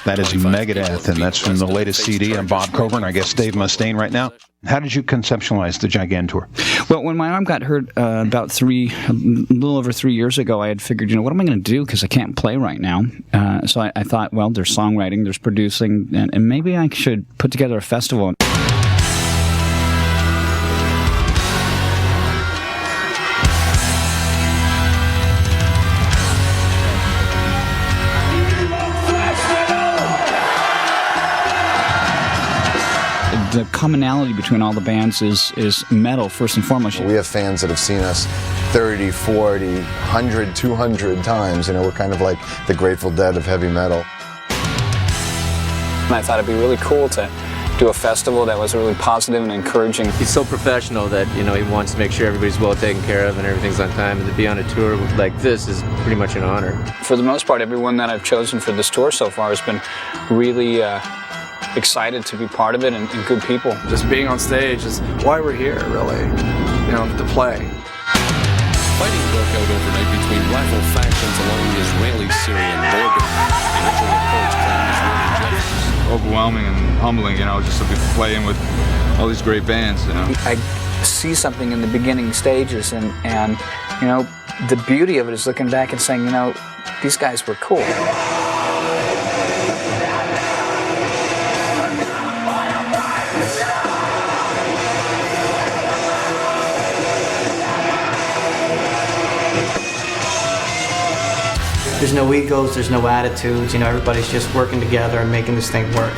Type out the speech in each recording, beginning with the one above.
That is Megadeth, and that's from the latest CD. I'm Bob Coburn, I guess Dave Mustaine right now. How did you conceptualize the Gigantour? Well, when my arm got hurt about a little over 3 years ago, I had figured, what am I going to do? Because I can't play right now. So I thought, well, there's songwriting, there's producing, and maybe I should put together a festival. The commonality between all the bands is metal, first and foremost. We have fans that have seen us 30, 40, 100, 200 times. We're kind of like the Grateful Dead of heavy metal. I thought it'd be really cool to do a festival that was really positive and encouraging. He's so professional that, he wants to make sure everybody's well taken care of and everything's on time. And to be on a tour like this is pretty much an honor. For the most part, everyone that I've chosen for this tour so far has been really excited to be part of it and good people. Just being on stage is why we're here, really, to play. Fighting broke out overnight between rival factions along the Israeli-Syrian border. Initial reports claim Israeli judges. Overwhelming and humbling, just to be playing with all these great bands, I see something in the beginning stages and the beauty of it is looking back and saying, these guys were cool. There's no egos, there's no attitudes, everybody's just working together and making this thing work.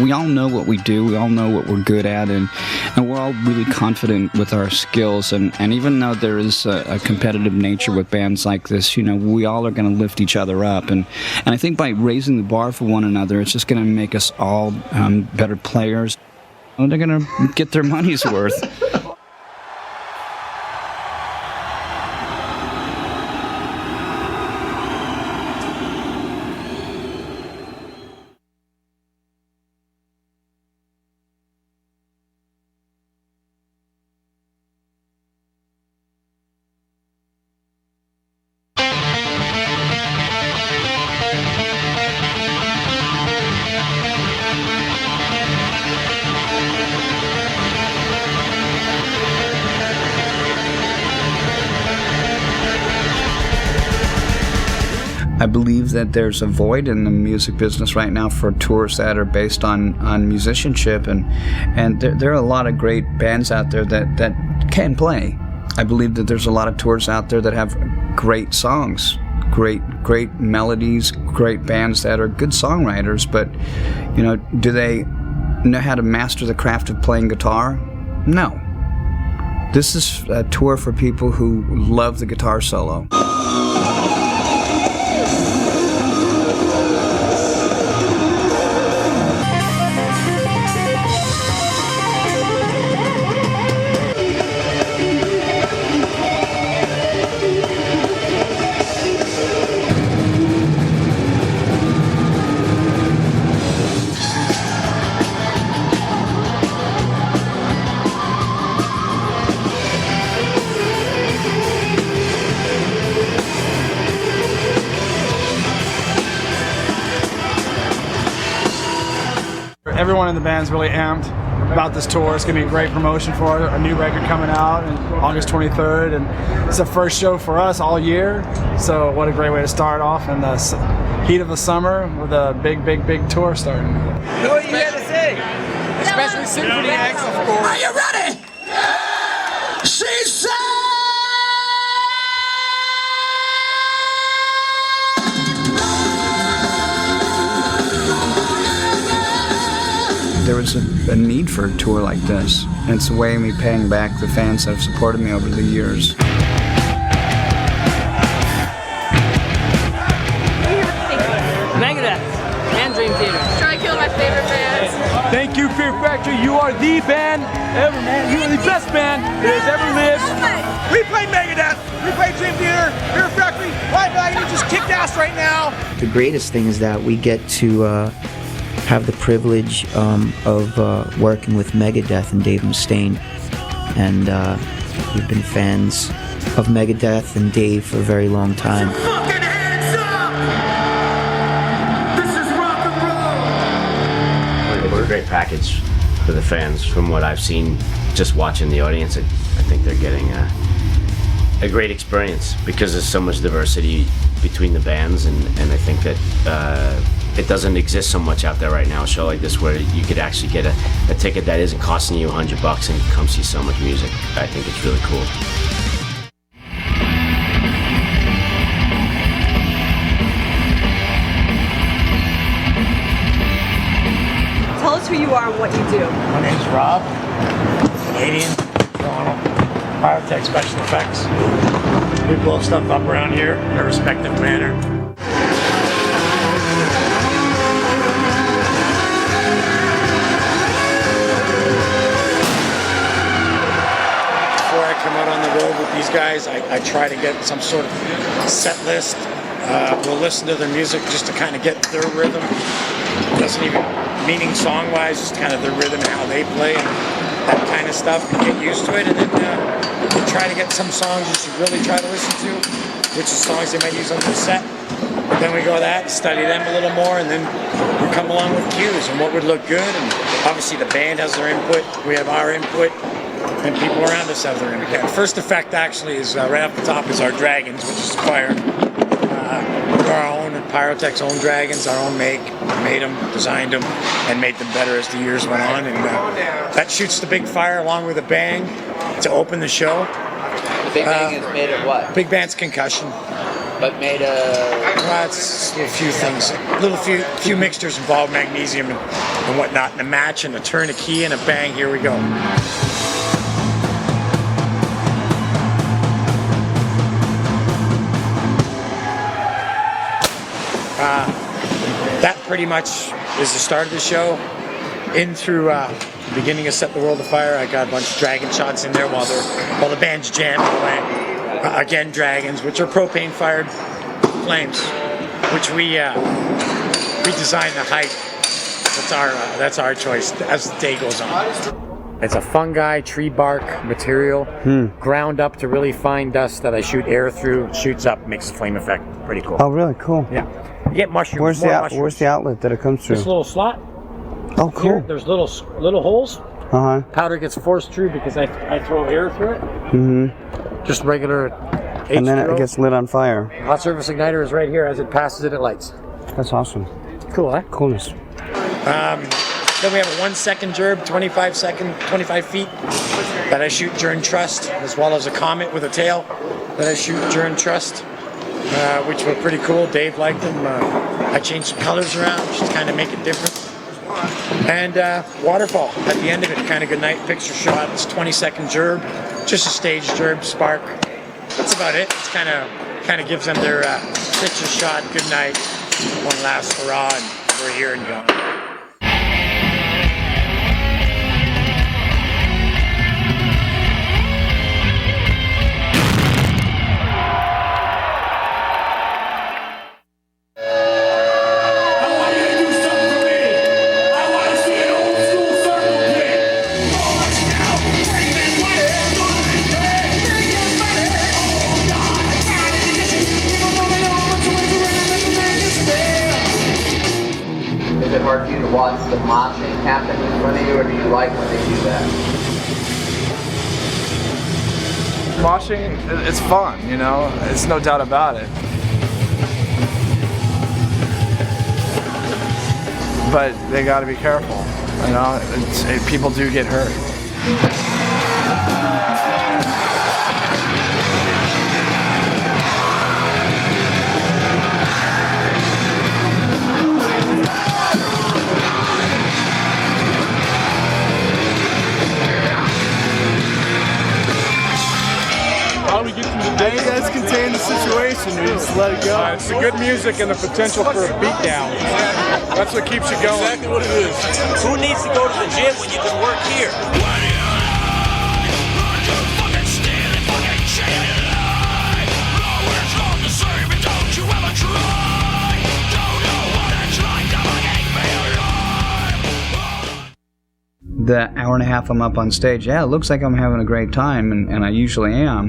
We all know what we do, we all know what we're good at, and we're all really confident with our skills, and even though there is a competitive nature with bands like this, we all are going to lift each other up, and I think by raising the bar for one another, it's just going to make us all better players. They're going to get their money's worth. I believe that there's a void in the music business right now for tours that are based on musicianship, and there are a lot of great bands out there that can play. I believe that there's a lot of tours out there that have great songs, great melodies, great bands that are good songwriters, but do they know how to master the craft of playing guitar? No. This is a tour for people who love the guitar solo. Everyone in the band's really amped about this tour. It's going to be a great promotion for our new record coming out on August 23rd, and it's the first show for us all year, so what a great way to start off in the heat of the summer with a big tour starting. Who are you here to see? Especially Symphony X, of course. Are you ready? She said! There was a need for a tour like this, and it's a way of me paying back the fans that have supported me over the years. Megadeth and Dream Theater. Try to kill my favorite bands. Thank you, Fear Factory. You are the band ever, man. You are the best band that has ever lived. We play Megadeth. We play Dream Theater. Fear Factory. Live Agony just kicked ass right now. The greatest thing is that we get to have the privilege of working with Megadeth and Dave Mustaine, and We've been fans of Megadeth and Dave for a very long time. It's a great package for the fans. From what I've seen, just watching the audience, I think they're getting a great experience because there's so much diversity between the bands, and I think that it doesn't exist so much out there right now. A show like this where you could actually get a ticket that isn't costing you $100 and come see so much music. I think it's really cool. Tell us who you are and what you do. My name's Rob, Canadian, Toronto, Pyrotech Special Effects. We blow stuff up around here in a respective manner. Before I come out on the road with these guys, I try to get some sort of set list. We'll listen to their music just to kind of get their rhythm. It doesn't even meaning song-wise, just kind of the rhythm, how they play, and that kind of stuff. And get used to it, and then you try to get some songs you should really try to listen to, which is songs they might use on the set. Then we go that, study them a little more, and then we come along with cues and what would look good. And obviously the band has their input, we have our input, and people around us have their input. First effect actually is right off the top is our dragons, which is fire. Our own Pyrotech's own dragons, our own make. Made them, designed them, and made them better as the years went on. And that shoots the big fire along with a bang to open the show. The big bang is made of what? Big band's concussion. But made of... Well, it's a few things. Few mixtures involve magnesium and whatnot. And a match and a turn, a key, and a bang. Here we go. That pretty much is the start of the show. In through the beginning of Set the World Afire, I got a bunch of dragon shots in there while the band's jamming away. Again, dragons, which are propane-fired flames, which we design the height. That's our choice as the day goes on. It's a fungi, tree bark material, ground up to really fine dust that I shoot air through, shoots up, makes a flame effect. Pretty cool. Oh, really? Cool. Yeah. You get mushrooms. Where's the outlet that it comes through? This little slot. Oh, cool. Here, there's little holes. Uh-huh. Powder gets forced through because I throw air through it. Mm-hmm. Just regular And then it gets lit on fire. Hot surface igniter is right here. As it passes it lights. That's awesome. Cool, huh? Coolness. Then we have a 1 second gerb, 25 feet, that I shoot during thrust, as well as a comet with a tail that I shoot during thrust, which were pretty cool. Dave liked them. I changed the colors around just to kind of make it different. And waterfall at the end of it, kind of good night picture shot. It's 20-second gerb, just a stage gerb, spark. That's about it. It's kind of gives them their picture shot, good night, one last hurrah, and we're here and gone. Is it hard for you to watch the moshing happen in front of you, or do you like when they do that? Moshing, it's fun, you know, it's no doubt about it. But they got to be careful, you know, people do get hurt. How do we get through the day? You guys contain the situation. We just let it go. It's the good music and the potential for a beatdown. That's what keeps you going. Exactly what it is. Who needs to go to the gym when you can work here? the hour and a half I'm up on stage, yeah, it looks like I'm having a great time, and I usually am.